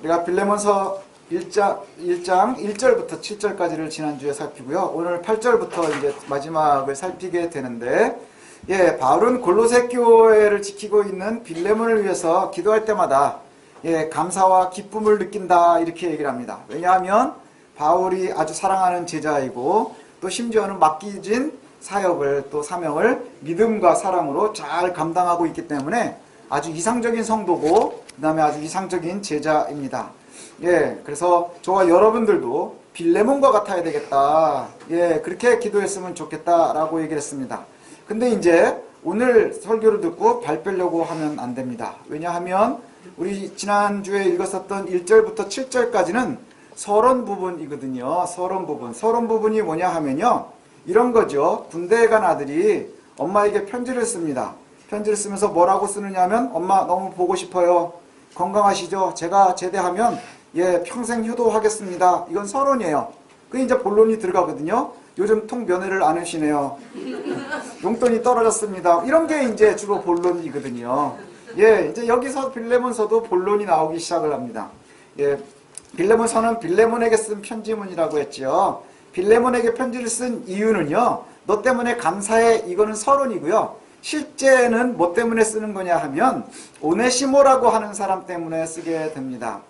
우리가 빌레몬서 1장 1절부터 7절까지를 지난주에 살피고요. 오늘 8절부터 이제 마지막을 살피게 되는데, 바울은 골로새 교회를 지키고 있는 빌레몬을 위해서 기도할 때마다 감사와 기쁨을 느낀다 이렇게 얘기를 합니다. 왜냐하면 바울이 아주 사랑하는 제자이고 또 심지어는 맡기진 사역을 또 사명을 믿음과 사랑으로 잘 감당하고 있기 때문에 아주 이상적인 성도고 그 다음에 아주 이상적인 제자입니다. 그래서 저와 여러분들도 빌레몬과 같아야 되겠다. 그렇게 기도했으면 좋겠다라고 얘기를 했습니다. 근데 이제 오늘 설교를 듣고 발 빼려고 하면 안 됩니다. 왜냐하면 우리 지난주에 읽었었던 1절부터 7절까지는 서론 부분이거든요. 서론 부분이 뭐냐 하면요, 이런 거죠. 군대에 간 아들이 엄마에게 편지를 씁니다. 편지를 쓰면서 뭐라고 쓰느냐 하면, 엄마 너무 보고 싶어요. 건강하시죠? 제가 제대하면 평생 효도하겠습니다. 이건 서론이에요. 그 이제 본론이 들어가거든요. 요즘 통 면회를 안 하시네요. 용돈이 떨어졌습니다. 이런 게 이제 주로 본론이거든요. 이제 여기서 빌레몬서도 본론이 나오기 시작을 합니다. 빌레몬서는 빌레몬에게 쓴 편지문이라고 했죠. 빌레몬에게 편지를 쓴 이유는요, 너 때문에 감사해, 이거는 서론이고요. 실제는 뭐 때문에 쓰는 거냐 하면 오네시모라고 하는 사람 때문에 쓰게 됩니다.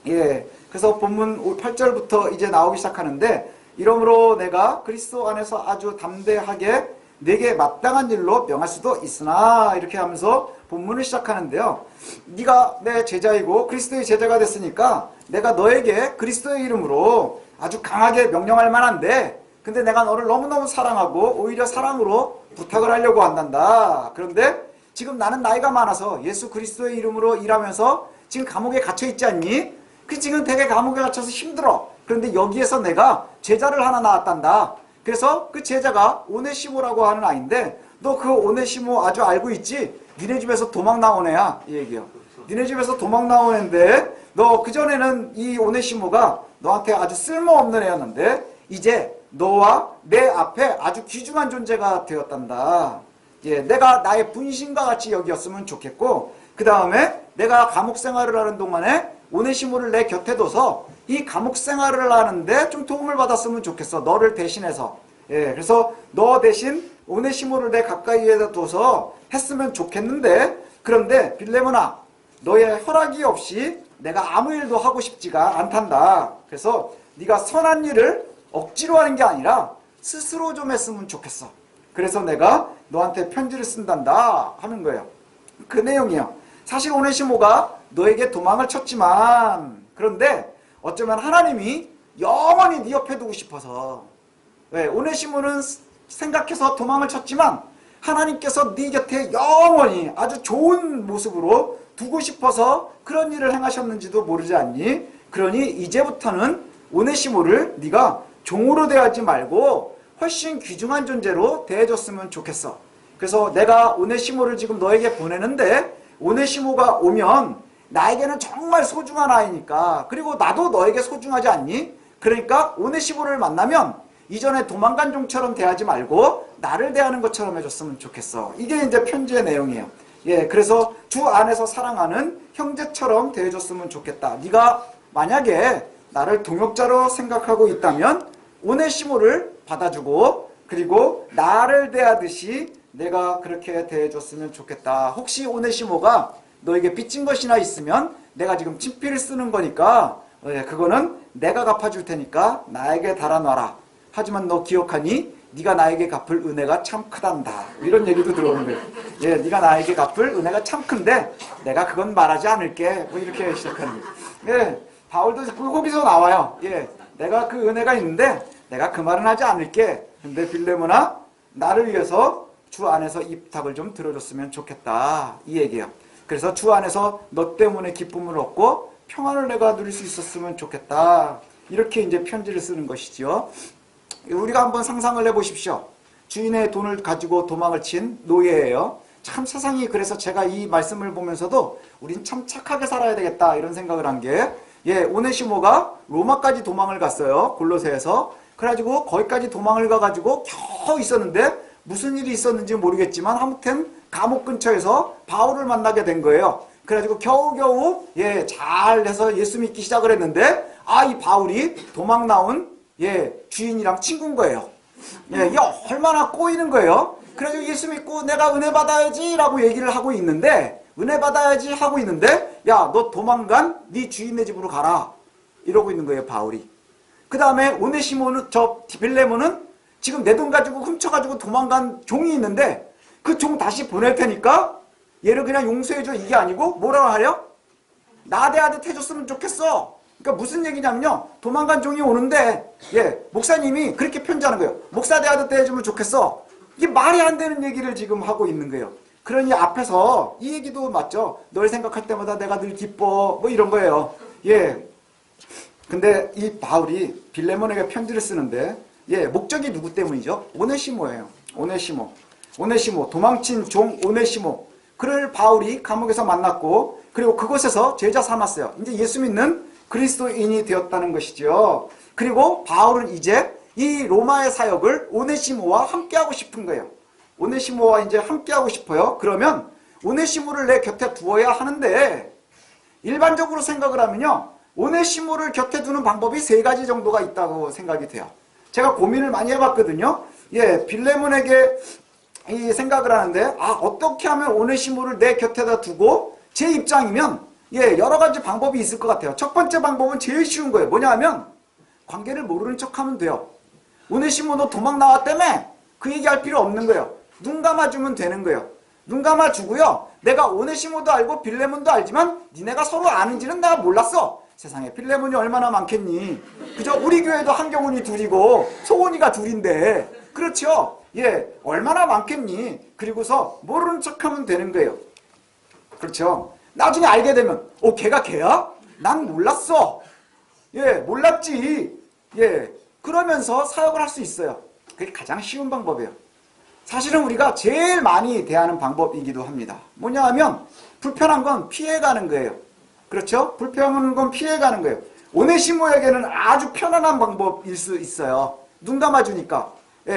그래서 본문 8절부터 이제 나오기 시작하는데, 이러므로 내가 그리스도 안에서 아주 담대하게 내게 마땅한 일로 명할 수도 있으나, 이렇게 하면서 본문을 시작하는데요. 네가 내 제자이고 그리스도의 제자가 됐으니까 내가 너에게 그리스도의 이름으로 아주 강하게 명령할 만한데, 근데 내가 너를 너무너무 사랑하고 오히려 사랑으로 부탁을 하려고 한단다. 그런데 지금 나는 나이가 많아서 예수 그리스도의 이름으로 일하면서 지금 감옥에 갇혀 있지 않니? 지금 되게 감옥에 갇혀서 힘들어. 그런데 여기에서 내가 제자를 하나 낳았단다. 그래서 그 제자가 오네시모라고 하는 아이인데, 너 그 오네시모 아주 알고 있지? 니네 집에서 도망 나온 애야, 이 얘기요. 니네 집에서 도망 나온 애인데, 너 그전에는 이 오네시모가 너한테 아주 쓸모없는 애였는데 이제 너와 내 앞에 아주 귀중한 존재가 되었단다. 내가 나의 분신과 같이 여기었으면 좋겠고, 그 다음에 내가 감옥 생활을 하는 동안에 오네시모를 내 곁에 둬서 이 감옥 생활을 하는데 좀 도움을 받았으면 좋겠어. 너를 대신해서. 그래서 너 대신 오네시모를 내 가까이에다 둬서 했으면 좋겠는데, 그런데 빌레몬아, 너의 허락이 없이 내가 아무 일도 하고 싶지가 않단다. 그래서 네가 선한 일을 억지로 하는 게 아니라 스스로 좀 했으면 좋겠어. 그래서 내가 너한테 편지를 쓴단다 하는 거예요. 그 내용이에요. 사실 오네시모가 너에게 도망을 쳤지만, 그런데 어쩌면 하나님이 영원히 네 옆에 두고 싶어서, 오네시모는 생각해서 도망을 쳤지만 하나님께서 네 곁에 영원히 아주 좋은 모습으로 두고 싶어서 그런 일을 행하셨는지도 모르지 않니? 그러니 이제부터는 오네시모를 네가 종으로 대하지 말고 훨씬 귀중한 존재로 대해줬으면 좋겠어. 그래서 내가 오네시모를 지금 너에게 보내는데, 오네시모가 오면 나에게는 정말 소중한 아이니까, 그리고 나도 너에게 소중하지 않니? 그러니까 오네시모를 만나면 이전에 도망간 종처럼 대하지 말고 나를 대하는 것처럼 해줬으면 좋겠어. 이게 이제 편지의 내용이에요. 그래서 주 안에서 사랑하는 형제처럼 대해줬으면 좋겠다. 네가 만약에 나를 동역자로 생각하고 있다면 오네시모를 받아주고, 그리고 나를 대하듯이 내가 그렇게 대해줬으면 좋겠다. 혹시 오네시모가 너에게 빚진 것이나 있으면 내가 지금 친필을 쓰는 거니까 그거는 내가 갚아줄 테니까 나에게 달아놔라. 하지만 너 기억하니? 네가 나에게 갚을 은혜가 참 크단다. 이런 얘기도 들어오는 거예요. 네가 나에게 갚을 은혜가 참 큰데 내가 그건 말하지 않을게. 뭐 이렇게 시작하는 거예요. 바울도 거기서 나와요. 내가 그 은혜가 있는데 내가 그 말은 하지 않을게. 근데 빌레몬아, 나를 위해서 주 안에서 이 부탁을 좀 들어줬으면 좋겠다. 이 얘기예요. 그래서 주 안에서 너 때문에 기쁨을 얻고 평안을 내가 누릴 수 있었으면 좋겠다. 이렇게 이제 편지를 쓰는 것이죠. 우리가 한번 상상을 해보십시오. 주인의 돈을 가지고 도망을 친 노예예요. 참 세상이, 그래서 제가 이 말씀을 보면서도 우린 참 착하게 살아야 되겠다 이런 생각을 한 게, 오네시모가 로마까지 도망을 갔어요. 골로새에서. 그래가지고 거기까지 도망을 가가지고 겨우 있었는데 무슨 일이 있었는지 모르겠지만 아무튼 감옥 근처에서 바울을 만나게 된 거예요. 그래가지고 겨우겨우 잘해서 예수 믿기 시작을 했는데 이 바울이 도망 나온 주인이랑 친구인 거예요. 이게 얼마나 꼬이는 거예요. 그래가지고 예수 믿고 내가 은혜 받아야지 라고 얘기를 하고 있는데 은혜 받아야지 하고 있는데 야, 너 도망간 네 주인네 집으로 가라 이러고 있는 거예요, 바울이. 그 다음에 오네시모는 빌레몬은 지금 내 돈 가지고 훔쳐가지고 도망간 종이 있는데 그 종 다시 보낼 테니까 얘를 그냥 용서해줘 이게 아니고 뭐라고 하려? 나대하듯 해줬으면 좋겠어. 그러니까 무슨 얘기냐면요, 도망간 종이 오는데 목사님이 그렇게 편지하는 거예요. 목사 대하듯 해주면 좋겠어. 이게 말이 안 되는 얘기를 지금 하고 있는 거예요. 그러니 앞에서 이 얘기도 맞죠. 널 생각할 때마다 내가 늘 기뻐 뭐 이런 거예요. 근데 이 바울이 빌레몬에게 편지를 쓰는데 목적이 누구 때문이죠? 오네시모예요. 오네시모 도망친 종 오네시모. 그를 바울이 감옥에서 만났고 그리고 그곳에서 제자 삼았어요. 이제 예수 믿는 그리스도인이 되었다는 것이죠. 그리고 바울은 이제 이 로마의 사역을 오네시모와 함께하고 싶은 거예요. 오네시모와 이제 함께하고 싶어요. 그러면 오네시모를 내 곁에 두어야 하는데 일반적으로 생각을 하면요, 오네시모를 곁에 두는 방법이 3가지 정도가 있다고 생각이 돼요. 제가 고민을 많이 해봤거든요. 빌레몬에게 이 생각을 하는데 어떻게 하면 오네시모를 내 곁에다 두고 제 입장이면 여러 가지 방법이 있을 것 같아요. 첫 번째 방법은 제일 쉬운 거예요. 뭐냐 하면 관계를 모르는 척하면 돼요. 오네시모 너 도망 나왔다며? 그 얘기할 필요 없는 거예요. 눈 감아주면 되는 거예요. 눈 감아주고요, 내가 오네시모도 알고 빌레몬도 알지만 니네가 서로 아는지는 내가 몰랐어. 세상에 빌레몬이 얼마나 많겠니. 그저 우리 교회도 한경훈이 둘이고 소원이가 둘인데 그렇죠. 얼마나 많겠니. 그리고서 모르는 척하면 되는 거예요. 그렇죠. 나중에 알게 되면 걔가 걔야? 난 몰랐어. 몰랐지. 그러면서 사역을 할 수 있어요. 그게 가장 쉬운 방법이에요. 사실은 우리가 제일 많이 대하는 방법이기도 합니다. 뭐냐 하면 불편한 건 피해가는 거예요. 그렇죠? 불편한 건 피해가는 거예요. 오네시모에게는 아주 편안한 방법일 수 있어요. 눈 감아주니까.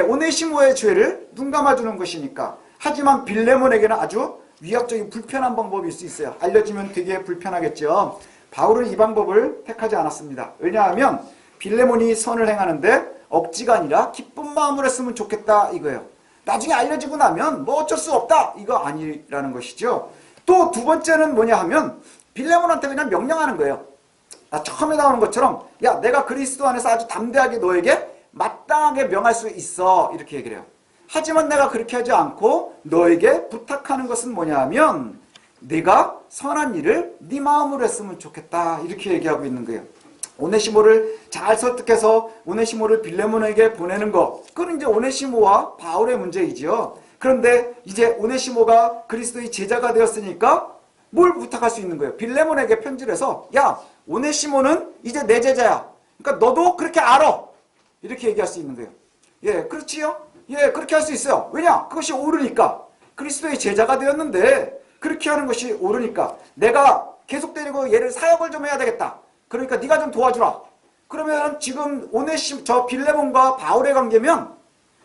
오네시모의 죄를 눈 감아주는 것이니까. 하지만 빌레몬에게는 아주 위협적인 불편한 방법일 수 있어요. 알려지면 되게 불편하겠죠. 바울은 이 방법을 택하지 않았습니다. 왜냐하면 빌레몬이 선을 행하는데 억지가 아니라 기쁜 마음으로 했으면 좋겠다 이거예요. 나중에 알려지고 나면 뭐 어쩔 수 없다 이거 아니라는 것이죠. 또 두 번째는 뭐냐 하면 빌레몬한테 그냥 명령하는 거예요. 처음에 나오는 것처럼 야, 내가 그리스도 안에서 아주 담대하게 너에게 마땅하게 명할 수 있어 이렇게 얘기를 해요. 하지만 내가 그렇게 하지 않고 너에게 부탁하는 것은 뭐냐 하면 내가 선한 일을 네 마음으로 했으면 좋겠다 이렇게 얘기하고 있는 거예요. 오네시모를 잘 설득해서 오네시모를 빌레몬에게 보내는 것, 그건 이제 오네시모와 바울의 문제이지요. 그런데 이제 오네시모가 그리스도의 제자가 되었으니까 뭘 부탁할 수 있는 거예요? 빌레몬에게 편지를 해서 야, 오네시모는 이제 내 제자야. 그러니까 너도 그렇게 알아. 이렇게 얘기할 수 있는 거예요. 그렇지요? 그렇게 할 수 있어요. 왜냐? 그것이 옳으니까. 그리스도의 제자가 되었는데 그렇게 하는 것이 옳으니까. 내가 계속 데리고 얘를 사역을 좀 해야 되겠다. 그러니까 네가 좀 도와주라. 그러면 지금 저 빌레몬과 바울의 관계면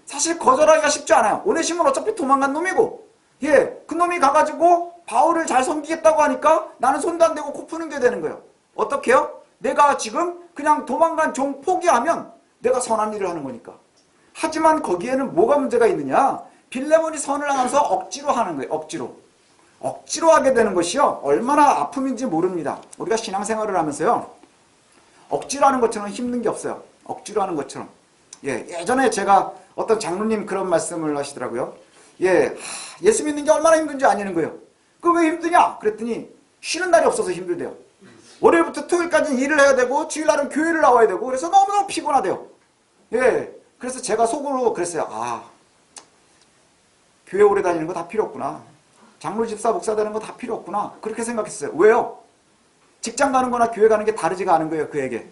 사실 거절하기가 쉽지 않아요. 오네시모는 어차피 도망간 놈이고, 그 놈이 가가지고 바울을 잘 섬기겠다고 하니까 나는 손도 안 대고 코 푸는 게 되는 거예요. 어떻게 해요? 내가 지금 그냥 도망간 종 포기하면 내가 선한 일을 하는 거니까. 하지만 거기에는 뭐가 문제가 있느냐? 빌레몬이 선을 하면서 억지로 하는 거예요. 억지로 하게 되는 것이요, 얼마나 아픔인지 모릅니다. 우리가 신앙생활을 하면서요, 억지로 하는 것처럼 힘든 게 없어요. 억지로 하는 것처럼. 예전에 제가 어떤 장로님 그런 말씀을 하시더라고요. 예수 믿는 게 얼마나 힘든지 아냐는 거예요. 그 왜 힘드냐? 그랬더니 쉬는 날이 없어서 힘들대요. 월요일부터 토요일까지 일을 해야 되고 주일날은 교회를 나와야 되고 그래서 너무너무 피곤하대요. 그래서 제가 속으로 그랬어요. 교회 오래 다니는 거 다 필요 없구나. 장로, 집사, 목사 되는 거 다 필요 없구나. 그렇게 생각했어요. 왜요? 직장 가는 거나 교회 가는 게 다르지가 않은 거예요, 그에게.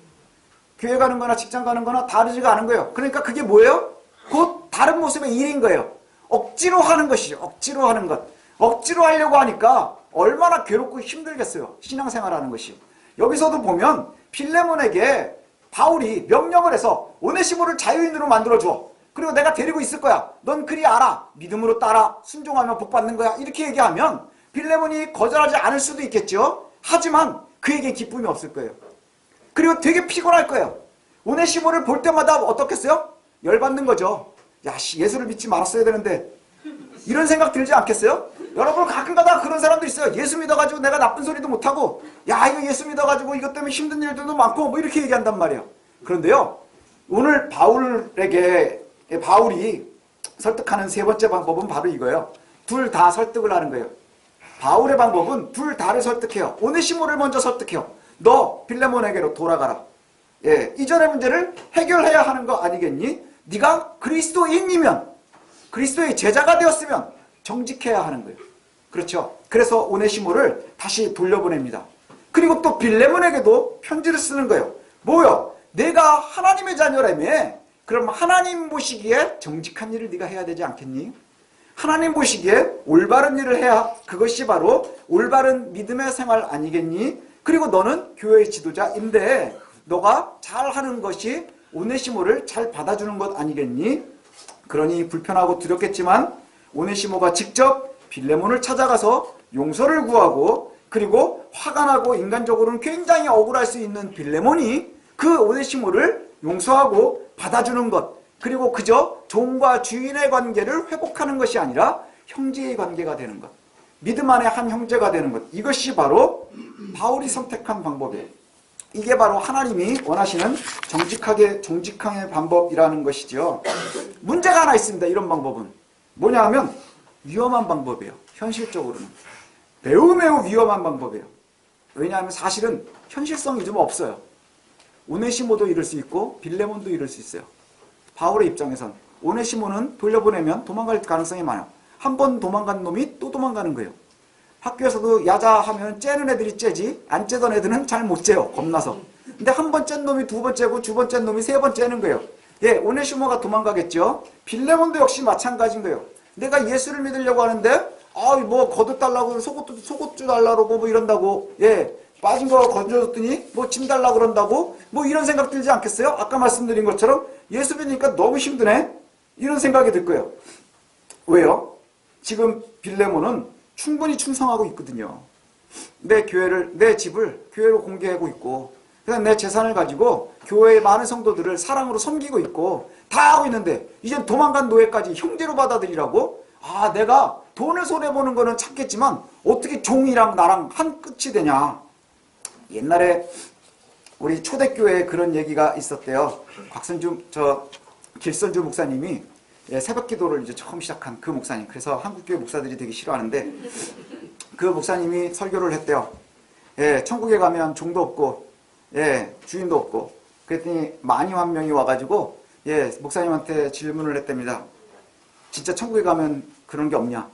교회 가는 거나 직장 가는 거나 다르지가 않은 거예요. 그러니까 그게 뭐예요? 곧 다른 모습의 일인 거예요. 억지로 하는 것이죠. 억지로 하는 것. 억지로 하려고 하니까 얼마나 괴롭고 힘들겠어요. 신앙생활하는 것이. 여기서도 보면 빌레몬에게 바울이 명령을 해서 오네시모를 자유인으로 만들어줘. 그리고 내가 데리고 있을 거야. 넌 그리 알아. 믿음으로 따라. 순종하면 복 받는 거야. 이렇게 얘기하면 빌레몬이 거절하지 않을 수도 있겠죠. 하지만 그에게 기쁨이 없을 거예요. 그리고 되게 피곤할 거예요. 오네시모를 볼 때마다 어떻겠어요? 열받는 거죠. 야, 예수를 믿지 말았어야 되는데. 이런 생각 들지 않겠어요? 여러분 가끔가다 그런 사람도 있어요. 예수 믿어가지고 내가 나쁜 소리도 못하고, 야, 이거 예수 믿어가지고 이것 때문에 힘든 일들도 많고 뭐 이렇게 얘기한단 말이에요. 그런데요, 오늘 바울이 설득하는 세 번째 방법은 바로 이거예요. 둘 다 설득을 하는 거예요. 바울의 방법은 둘 다를 설득해요. 오네시모를 먼저 설득해요. 너 빌레몬에게로 돌아가라. 예, 이전의 문제를 해결해야 하는 거 아니겠니? 네가 그리스도인이면, 그리스도의 제자가 되었으면 정직해야 하는 거예요. 그렇죠? 그래서 오네시모를 다시 돌려보냅니다. 그리고 또 빌레몬에게도 편지를 쓰는 거예요. 뭐요? 내가 하나님의 자녀라며. 그럼 하나님 보시기에 정직한 일을 네가 해야 되지 않겠니? 하나님 보시기에 올바른 일을 해야, 그것이 바로 올바른 믿음의 생활 아니겠니? 그리고 너는 교회의 지도자인데 너가 잘하는 것이 오네시모를 잘 받아주는 것 아니겠니? 그러니 불편하고 두렵겠지만 오네시모가 직접 빌레몬을 찾아가서 용서를 구하고, 그리고 화가 나고 인간적으로는 굉장히 억울할 수 있는 빌레몬이 그 오네시모를 용서하고 받아주는 것, 그리고 그저 종과 주인의 관계를 회복하는 것이 아니라 형제의 관계가 되는 것, 믿음 안에 한 형제가 되는 것, 이것이 바로 바울이 선택한 방법이에요. 이게 바로 하나님이 원하시는 정직함의 방법이라는 것이죠. 문제가 하나 있습니다. 이런 방법은 뭐냐 하면 위험한 방법이에요. 현실적으로는 매우 위험한 방법이에요. 왜냐하면 사실은 현실성이 좀 없어요. 오네시모도 이럴 수 있고 빌레몬도 이럴 수 있어요. 바울의 입장에선 오네시모는 돌려보내면 도망갈 가능성이 많아요. 한 번 도망간 놈이 또 도망가는 거예요. 학교에서도 야자 하면 째는 애들이 째지, 안 째던 애들은 잘 못 째요. 겁나서. 근데 한 번 짠 놈이 두 번 째고, 두 번 짠 놈이 세 번 째는 거예요. 예, 오네시모가 도망가겠죠. 빌레몬도 역시 마찬가지인 거예요. 내가 예수를 믿으려고 하는데 뭐 겉옷 달라고, 속옷 달라고 뭐 이런다고, 예, 빠진 거 건져줬더니 뭐 짐 달라고 그런다고, 뭐 이런 생각 들지 않겠어요? 아까 말씀드린 것처럼 예수 믿으니까 너무 힘드네, 이런 생각이 들 거예요. 왜요? 지금 빌레몬은 충분히 충성하고 있거든요. 내 집을 교회로 공개하고 있고, 그다음 내 재산을 가지고 교회의 많은 성도들을 사랑으로 섬기고 있고 다 하고 있는데, 이제 도망간 노예까지 형제로 받아들이라고? 아, 내가 돈을 손해보는 거는 참겠지만 어떻게 종이랑 나랑 한 끝이 되냐. 옛날에 우리 초대교회에 그런 얘기가 있었대요. 길선주 목사님이, 예, 새벽 기도를 이제 처음 시작한 그 목사님. 그래서 한국교회 목사들이 되게 싫어하는데, 그 목사님이 설교를 했대요. 예, 천국에 가면 종도 없고, 예, 주인도 없고. 그랬더니 만유 한 명이 와가지고, 예, 목사님한테 질문을 했답니다. 진짜 천국에 가면 그런 게 없냐?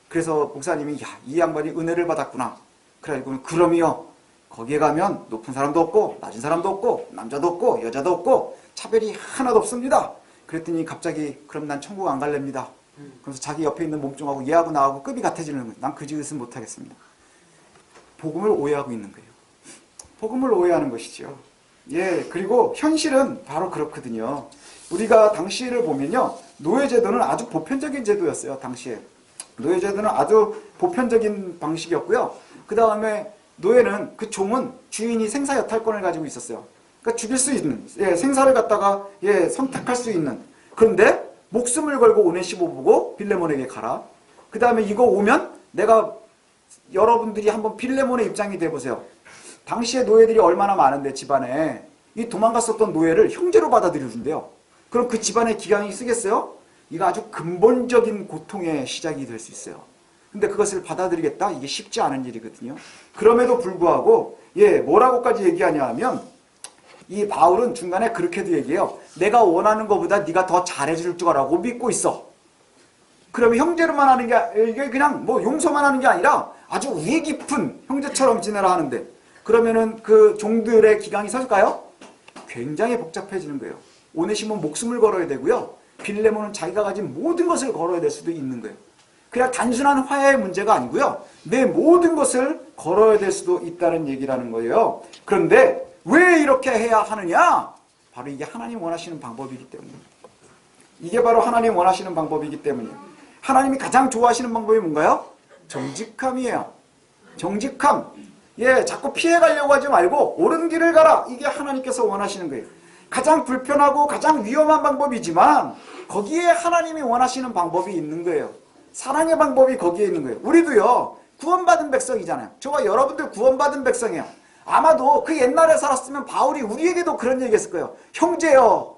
그래서 목사님이, 야, 이 양반이 은혜를 받았구나. 그래가지고, 그럼요. 거기에 가면 높은 사람도 없고, 낮은 사람도 없고, 남자도 없고, 여자도 없고, 차별이 하나도 없습니다. 그랬더니 갑자기, 그럼 난 천국 안 갈랍니다. 그래서 자기 옆에 있는 몸종하고 얘하고 나하고 급이 같아지는 거예요. 난 그 짓은 못하겠습니다. 복음을 오해하고 있는 거예요. 복음을 오해하는 것이죠. 예, 그리고 현실은 바로 그렇거든요. 우리가 당시를 보면요, 노예제도는 아주 보편적인 제도였어요. 당시에 노예제도는 아주 보편적인 방식이었고요. 그 다음에 노예는, 그 종은 주인이 생사 여탈권을 가지고 있었어요. 그러니까 죽일 수 있는, 예, 생사를 갖다가, 예, 선택할 수 있는. 그런데 목숨을 걸고 오네시모 보고 빌레몬에게 가라. 그 다음에 이거 오면 내가, 여러분들이 한번 빌레몬의 입장이 돼보세요. 당시에 노예들이 얼마나 많은데 집안에, 이 도망갔었던 노예를 형제로 받아들여준대요. 그럼 그 집안의 기강이 쓰겠어요? 이거 아주 근본적인 고통의 시작이 될 수 있어요. 근데 그것을 받아들이겠다? 이게 쉽지 않은 일이거든요. 그럼에도 불구하고, 예, 뭐라고까지 얘기하냐 하면, 이 바울은 중간에 그렇게도 얘기해요. 내가 원하는 것보다 네가 더 잘해줄 줄 알고 믿고 있어. 그러면 형제로만 하는 게, 이게 그냥 뭐 용서만 하는 게 아니라 아주 우애 깊은 형제처럼 지내라 하는데, 그러면은 그 종들의 기강이 서질까요? 굉장히 복잡해지는 거예요. 오네시모는 목숨을 걸어야 되고요. 빌레몬은 자기가 가진 모든 것을 걸어야 될 수도 있는 거예요. 그냥 단순한 화해의 문제가 아니고요. 내 모든 것을 걸어야 될 수도 있다는 얘기라는 거예요. 그런데 왜 이렇게 해야 하느냐? 바로 이게 하나님 원하시는 방법이기 때문입니다. 이게 바로 하나님 원하시는 방법이기 때문이에요. 하나님이 가장 좋아하시는 방법이 뭔가요? 정직함이에요. 정직함. 예, 자꾸 피해가려고 하지 말고 옳은 길을 가라. 이게 하나님께서 원하시는 거예요. 가장 불편하고 가장 위험한 방법이지만 거기에 하나님이 원하시는 방법이 있는 거예요. 사랑의 방법이 거기에 있는 거예요. 우리도요, 구원받은 백성이잖아요. 저와 여러분들 구원받은 백성이에요. 아마도 그 옛날에 살았으면 바울이 우리에게도 그런 얘기 했을 거예요. 형제여,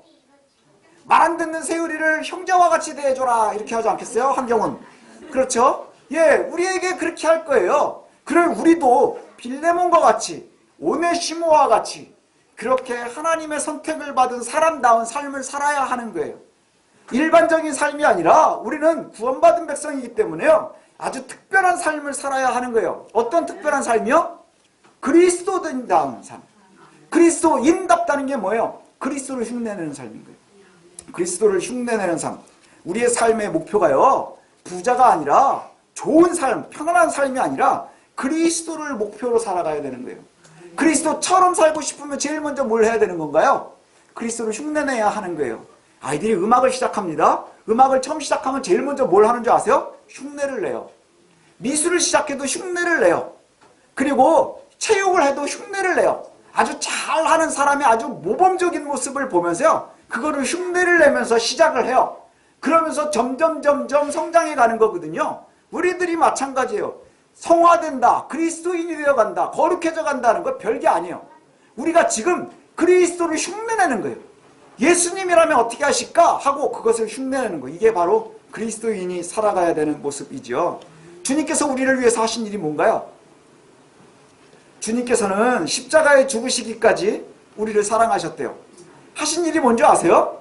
말 안 듣는 세우리를 형제와 같이 대해줘라. 이렇게 하지 않겠어요? 한경은. 그렇죠? 예, 우리에게 그렇게 할 거예요. 그래, 우리도 빌레몬과 같이, 오네시모와 같이 그렇게 하나님의 선택을 받은 사람다운 삶을 살아야 하는 거예요. 일반적인 삶이 아니라 우리는 구원받은 백성이기 때문에요, 아주 특별한 삶을 살아야 하는 거예요. 어떤 특별한 삶이요? 그리스도인다운 삶. 그리스도인답다는 게 뭐예요? 그리스도를 흉내내는 삶인 거예요. 그리스도를 흉내내는 삶. 우리의 삶의 목표가요, 부자가 아니라 좋은 삶, 편안한 삶이 아니라 그리스도를 목표로 살아가야 되는 거예요. 그리스도처럼 살고 싶으면 제일 먼저 뭘 해야 되는 건가요? 그리스도를 흉내내야 하는 거예요. 아이들이 음악을 시작합니다. 음악을 처음 시작하면 제일 먼저 뭘 하는 줄 아세요? 흉내를 내요. 미술을 시작해도 흉내를 내요. 그리고 체육을 해도 흉내를 내요. 아주 잘하는 사람의 아주 모범적인 모습을 보면서요, 그거를 흉내를 내면서 시작을 해요. 그러면서 점점 성장해 가는 거거든요. 우리들이 마찬가지예요. 성화된다, 그리스도인이 되어간다, 거룩해져 간다는 거 별게 아니에요. 우리가 지금 그리스도를 흉내내는 거예요. 예수님이라면 어떻게 하실까 하고 그것을 흉내내는 거예요. 이게 바로 그리스도인이 살아가야 되는 모습이죠. 주님께서 우리를 위해서 하신 일이 뭔가요? 주님께서는 십자가에 죽으시기까지 우리를 사랑하셨대요. 하신 일이 뭔지 아세요?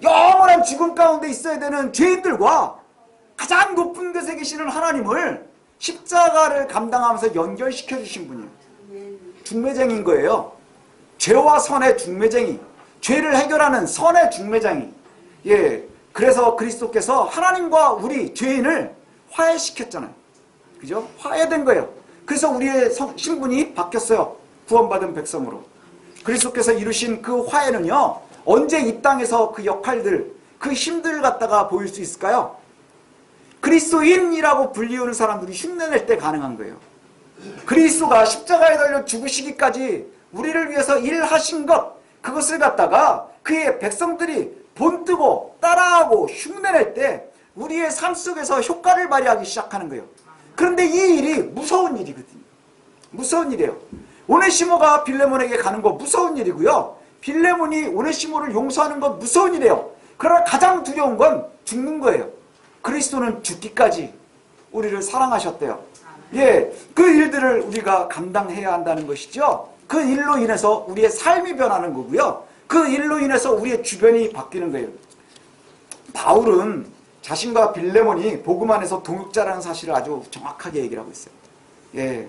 영원한 죽음 가운데 있어야 되는 죄인들과 가장 높은 곳에 계시는 하나님을 십자가를 감당하면서 연결시켜 주신 분이에요. 중매쟁인 거예요. 죄와 선의 중매쟁이, 죄를 해결하는 선의 중매쟁이. 예, 그래서 그리스도께서 하나님과 우리 죄인을 화해시켰잖아요. 그죠? 화해된 거예요. 그래서 우리의 신분이 바뀌었어요. 구원받은 백성으로. 그리스도께서 이루신 그 화해는요, 언제 이 땅에서 그 역할들, 그 힘들을 갖다가 보일 수 있을까요? 그리스도인이라고 불리우는 사람들이 흉내낼 때 가능한 거예요. 그리스도가 십자가에 달려 죽으시기까지 우리를 위해서 일하신 것, 그것을 갖다가 그의 백성들이 본뜨고 따라하고 흉내낼 때 우리의 삶 속에서 효과를 발휘하기 시작하는 거예요. 그런데 이 일이 무서운 일이거든요. 무서운 일이에요. 오네시모가 빌레몬에게 가는 거 무서운 일이고요. 빌레몬이 오네시모를 용서하는 건 무서운 일이에요. 그러나 가장 두려운 건 죽는 거예요. 그리스도는 죽기까지 우리를 사랑하셨대요. 예, 그 일들을 우리가 감당해야 한다는 것이죠. 그 일로 인해서 우리의 삶이 변하는 거고요. 그 일로 인해서 우리의 주변이 바뀌는 거예요. 바울은 자신과 빌레몬이 복음 안에서 동역자라는 사실을 아주 정확하게 얘기를 하고 있어요. 예,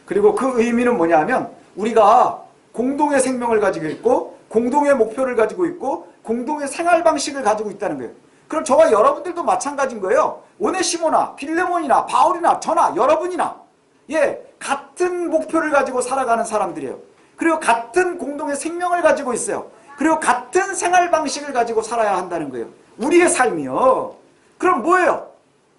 그리고 그 의미는 뭐냐 하면 우리가 공동의 생명을 가지고 있고 공동의 목표를 가지고 있고 공동의 생활 방식을 가지고 있다는 거예요. 그럼 저와 여러분들도 마찬가지인 거예요. 오네시모나 빌레몬이나 바울이나 저나 여러분이나, 예, 같은 목표를 가지고 살아가는 사람들이에요. 그리고 같은 공동의 생명을 가지고 있어요. 그리고 같은 생활 방식을 가지고 살아야 한다는 거예요. 우리의 삶이요. 그럼 뭐예요?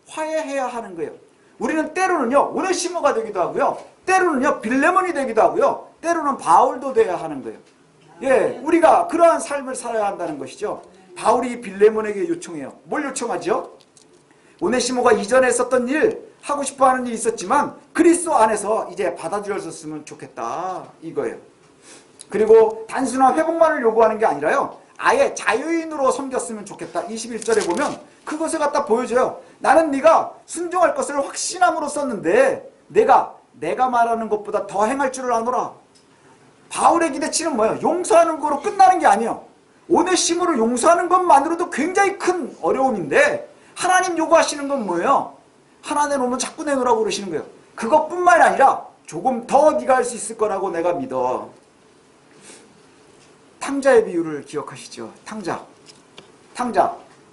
화해해야 하는 거예요. 우리는 때로는요, 오네시모가 되기도 하고요, 때로는요, 빌레몬이 되기도 하고요, 때로는 바울도 돼야 하는 거예요. 예, 우리가 그러한 삶을 살아야 한다는 것이죠. 바울이 빌레몬에게 요청해요. 뭘 요청하죠? 오네시모가 이전에 했었던 일, 하고 싶어하는 일이 있었지만 그리스도 안에서 이제 받아들여졌으면 좋겠다, 이거예요. 그리고 단순한 회복만을 요구하는 게 아니라요, 아예 자유인으로 섬겼으면 좋겠다. 21절에 보면 그것을 갖다 보여줘요. 나는 네가 순종할 것을 확신함으로 썼는데 내가 말하는 것보다 더 행할 줄을 아노라. 바울의 기대치는 뭐예요? 용서하는 거로 끝나는 게 아니에요. 오네시모를 용서하는 것만으로도 굉장히 큰 어려움인데 하나님 요구하시는 건 뭐예요? 하나 내놓으면 자꾸 내놓으라고 그러시는 거예요. 그것뿐만 아니라 조금 더 네가 할 수 있을 거라고 내가 믿어. 탕자의 비유를 기억하시죠? 탕자.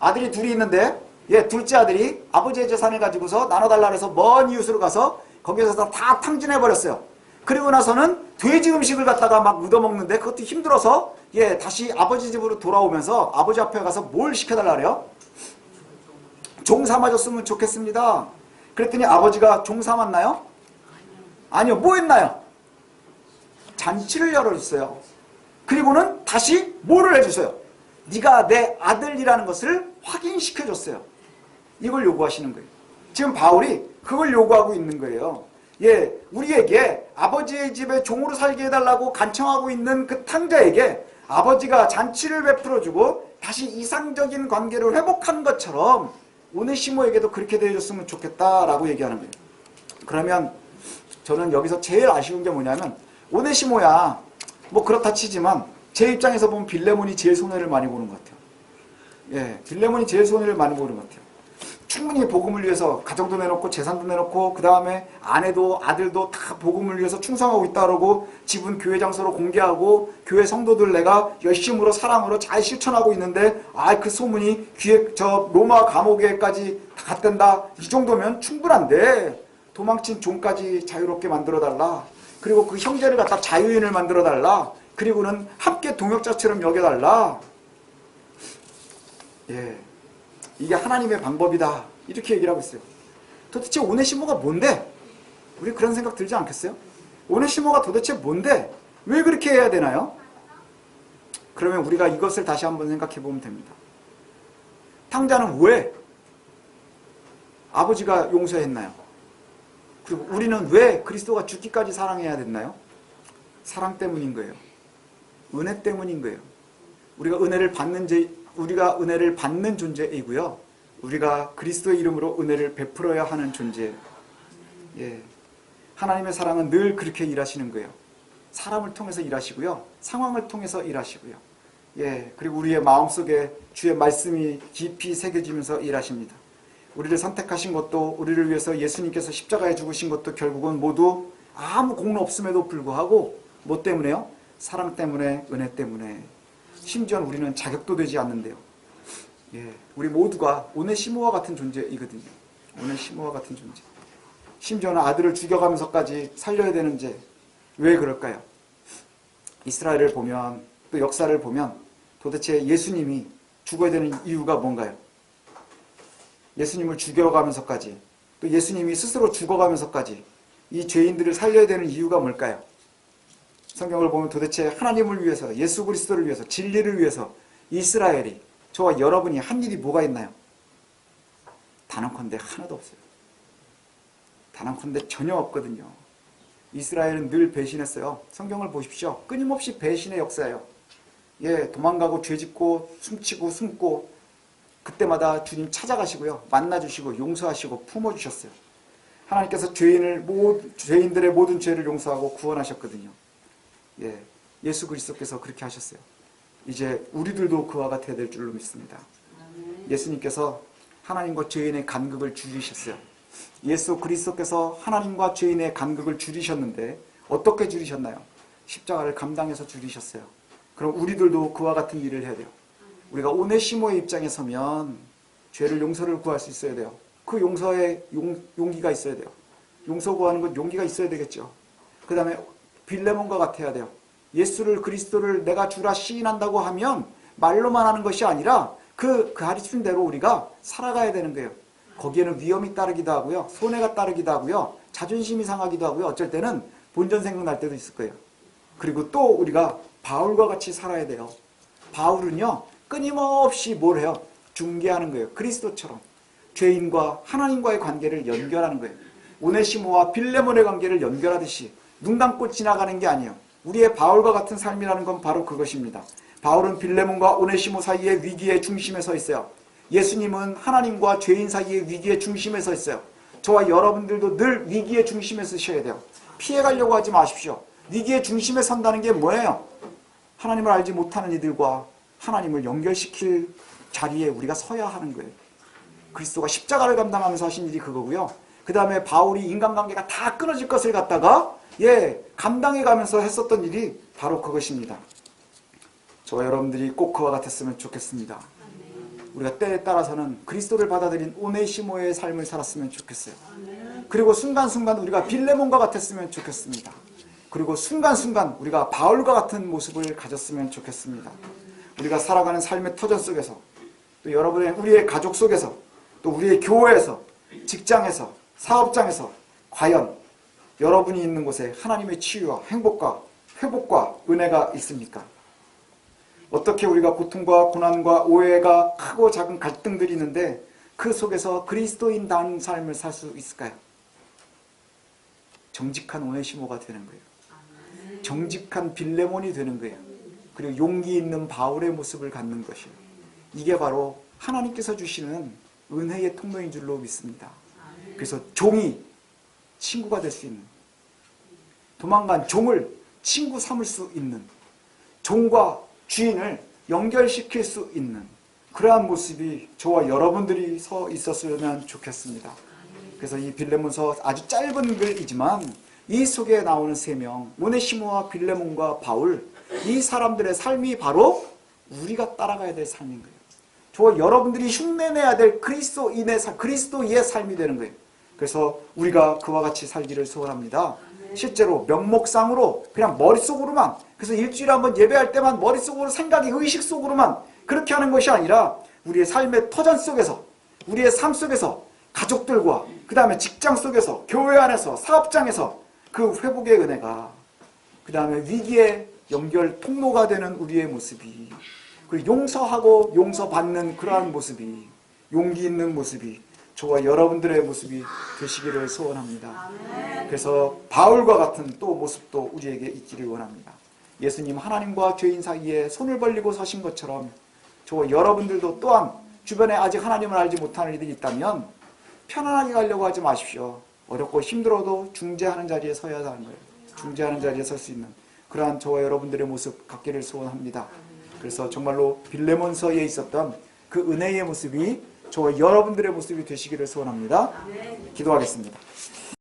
아들이 둘이 있는데, 예, 둘째 아들이 아버지의 재산을 가지고서 나눠달라 해서 먼 이웃으로 가서 거기서 다 탕진해버렸어요. 그리고 나서는 돼지 음식을 갖다가 막 묻어먹는데 그것도 힘들어서, 예, 다시 아버지 집으로 돌아오면서 아버지 앞에 가서 뭘 시켜달라 그래요? 종 삼아줬으면 좋겠습니다. 그랬더니 아버지가 종 삼았나요? 아니요. 뭐 했나요? 잔치를 열어줬어요. 그리고는 다시 뭐를 해주세요? 네가 내 아들이라는 것을 확인시켜줬어요. 이걸 요구하시는 거예요. 지금 바울이 그걸 요구하고 있는 거예요. 예, 우리에게 아버지의 집에 종으로 살게 해달라고 간청하고 있는 그 탕자에게 아버지가 잔치를 베풀어주고 다시 이상적인 관계를 회복한 것처럼 오네시모에게도 그렇게 대해줬으면 좋겠다라고 얘기하는 거예요. 그러면 저는 여기서 제일 아쉬운 게 뭐냐면 오네시모야 뭐 그렇다 치지만 제 입장에서 보면 빌레몬이 제일 손해를 많이 보는 것 같아요. 예, 빌레몬이 제일 손해를 많이 보는 것 같아요. 충분히 복음을 위해서 가정도 내놓고 재산도 내놓고 그 다음에 아내도 아들도 다 복음을 위해서 충성하고 있다 그러고 집은 교회 장소로 공개하고 교회 성도들 내가 열심으로 사랑으로 잘 실천하고 있는데 그 소문이 귀에 저 로마 감옥에까지 갔댄다. 이 정도면 충분한데 도망친 종까지 자유롭게 만들어달라. 그리고 그 형제를 갖다 자유인을 만들어달라. 그리고는 함께 동역자처럼 여겨달라. 예. 이게 하나님의 방법이다. 이렇게 얘기를 하고 있어요. 도대체 오네시모가 뭔데? 우리 그런 생각 들지 않겠어요? 오네시모가 도대체 뭔데? 왜 그렇게 해야 되나요? 그러면 우리가 이것을 다시 한번 생각해 보면 됩니다. 탕자는 왜 아버지가 용서했나요? 그리고 우리는 왜 그리스도가 죽기까지 사랑해야 됐나요? 사랑 때문인 거예요. 은혜 때문인 거예요. 우리가 은혜를 받는 존재이고요. 우리가 그리스도의 이름으로 은혜를 베풀어야 하는 존재예요. 예. 하나님의 사랑은 늘 그렇게 일하시는 거예요. 사람을 통해서 일하시고요. 상황을 통해서 일하시고요. 예. 그리고 우리의 마음속에 주의 말씀이 깊이 새겨지면서 일하십니다. 우리를 선택하신 것도 우리를 위해서 예수님께서 십자가에 죽으신 것도 결국은 모두 아무 공로 없음에도 불구하고 뭐 때문에요? 사랑 때문에, 은혜 때문에. 심지어 우리는 자격도 되지 않는데요. 예, 우리 모두가 오네시모와 같은 존재이거든요. 오네시모와 같은 존재. 심지어는 아들을 죽여가면서까지 살려야 되는 죄. 왜 그럴까요? 이스라엘을 보면 또 역사를 보면 도대체 예수님이 죽어야 되는 이유가 뭔가요? 예수님을 죽여가면서까지 또 예수님이 스스로 죽어가면서까지 이 죄인들을 살려야 되는 이유가 뭘까요? 성경을 보면 도대체 하나님을 위해서 예수 그리스도를 위해서 진리를 위해서 이스라엘이 저와 여러분이 한 일이 뭐가 있나요? 단언컨대 하나도 없어요. 단언컨대 전혀 없거든요. 이스라엘은 늘 배신했어요. 성경을 보십시오. 끊임없이 배신의 역사예요. 예, 도망가고 죄짓고 숨치고 숨고 그때마다 주님 찾아가시고요. 만나주시고 용서하시고 품어주셨어요. 하나님께서 죄인들의 모든 죄를 용서하고 구원하셨거든요. 예, 예수 그리스도께서 그렇게 하셨어요. 이제 우리들도 그와 같아야 될 줄로 믿습니다. 예수님께서 하나님과 죄인의 간극을 줄이셨어요. 예수 그리스도께서 하나님과 죄인의 간극을 줄이셨는데 어떻게 줄이셨나요? 십자가를 감당해서 줄이셨어요. 그럼 우리들도 그와 같은 일을 해야 돼요. 우리가 오네시모의 입장에 서면 죄를 용서를 구할 수 있어야 돼요. 그 용서에 용기가 있어야 돼요. 용서 구하는 건 용기가 있어야 되겠죠. 그 다음에 빌레몬과 같아야 돼요. 예수를 그리스도를 내가 주라 시인한다고 하면 말로만 하는 것이 아니라 그 가르친 대로 우리가 살아가야 되는 거예요. 거기에는 위험이 따르기도 하고요. 손해가 따르기도 하고요. 자존심이 상하기도 하고요. 어쩔 때는 본전 생각날 때도 있을 거예요. 그리고 또 우리가 바울과 같이 살아야 돼요. 바울은요. 끊임없이 뭘 해요? 중개하는 거예요. 그리스도처럼. 죄인과 하나님과의 관계를 연결하는 거예요. 오네시모와 빌레몬의 관계를 연결하듯이 눈 감고 지나가는 게 아니에요. 우리의 바울과 같은 삶이라는 건 바로 그것입니다. 바울은 빌레몬과 오네시모 사이의 위기의 중심에 서 있어요. 예수님은 하나님과 죄인 사이의 위기의 중심에 서 있어요. 저와 여러분들도 늘 위기의 중심에 서셔야 돼요. 피해가려고 하지 마십시오. 위기의 중심에 선다는 게 뭐예요? 하나님을 알지 못하는 이들과 하나님을 연결시킬 자리에 우리가 서야 하는 거예요. 그리스도가 십자가를 감당하면서 하신 일이 그거고요. 그 다음에 바울이 인간관계가 다 끊어질 것을 갖다가 감당해가면서 했었던 일이 바로 그것입니다. 저와 여러분들이 꼭 그와 같았으면 좋겠습니다. 우리가 때에 따라서는 그리스도를 받아들인 오네시모의 삶을 살았으면 좋겠어요. 그리고 순간순간 우리가 빌레몬과 같았으면 좋겠습니다. 그리고 순간순간 우리가 바울과 같은 모습을 가졌으면 좋겠습니다. 우리가 살아가는 삶의 터전 속에서 또 우리의 가족 속에서 또 우리의 교회에서 직장에서 사업장에서 과연 여러분이 있는 곳에 하나님의 치유와 행복과 회복과 은혜가 있습니까? 어떻게 우리가 고통과 고난과 오해가 크고 작은 갈등들이 있는데 그 속에서 그리스도인다운 삶을 살 수 있을까요? 정직한 오네시모가 되는 거예요. 정직한 빌레몬이 되는 거예요. 그리고 용기 있는 바울의 모습을 갖는 것이에요. 이게 바로 하나님께서 주시는 은혜의 통로인 줄로 믿습니다. 그래서 종이 친구가 될 수 있는, 도망간 종을 친구 삼을 수 있는, 종과 주인을 연결시킬 수 있는 그러한 모습이 저와 여러분들이 서 있었으면 좋겠습니다. 그래서 이 빌레몬서 아주 짧은 글이지만 이 속에 나오는 세 명, 오네시모와 빌레몬과 바울, 이 사람들의 삶이 바로 우리가 따라가야 될 삶인 거예요. 저와 여러분들이 흉내내야 될 그리스도의 삶이 되는 거예요. 그래서 우리가 그와 같이 살기를 소원합니다. 실제로 명목상으로 그냥 머릿속으로만, 그래서 일주일에 한번 예배할 때만 머릿속으로 생각이 의식 속으로만 그렇게 하는 것이 아니라 우리의 삶의 터전 속에서, 우리의 삶 속에서, 가족들과 그 다음에 직장 속에서, 교회 안에서, 사업장에서 그 회복의 은혜가, 그 다음에 위기의 연결 통로가 되는 우리의 모습이, 그리고 용서하고 용서받는 그러한 모습이, 용기 있는 모습이 저와 여러분들의 모습이 되시기를 소원합니다. 그래서 바울과 같은 또 모습도 우리에게 있기를 원합니다. 예수님 하나님과 죄인 사이에 손을 벌리고 서신 것처럼 저와 여러분들도 또한 주변에 아직 하나님을 알지 못하는 이들이 있다면 편안하게 가려고 하지 마십시오. 어렵고 힘들어도 중재하는 자리에 서야 하는 거예요. 중재하는 자리에 설 수 있는 그러한 저와 여러분들의 모습 갖기를 소원합니다. 그래서 정말로 빌레몬서에 있었던 그 은혜의 모습이 저와 여러분들의 모습이 되시기를 소원합니다. 기도하겠습니다.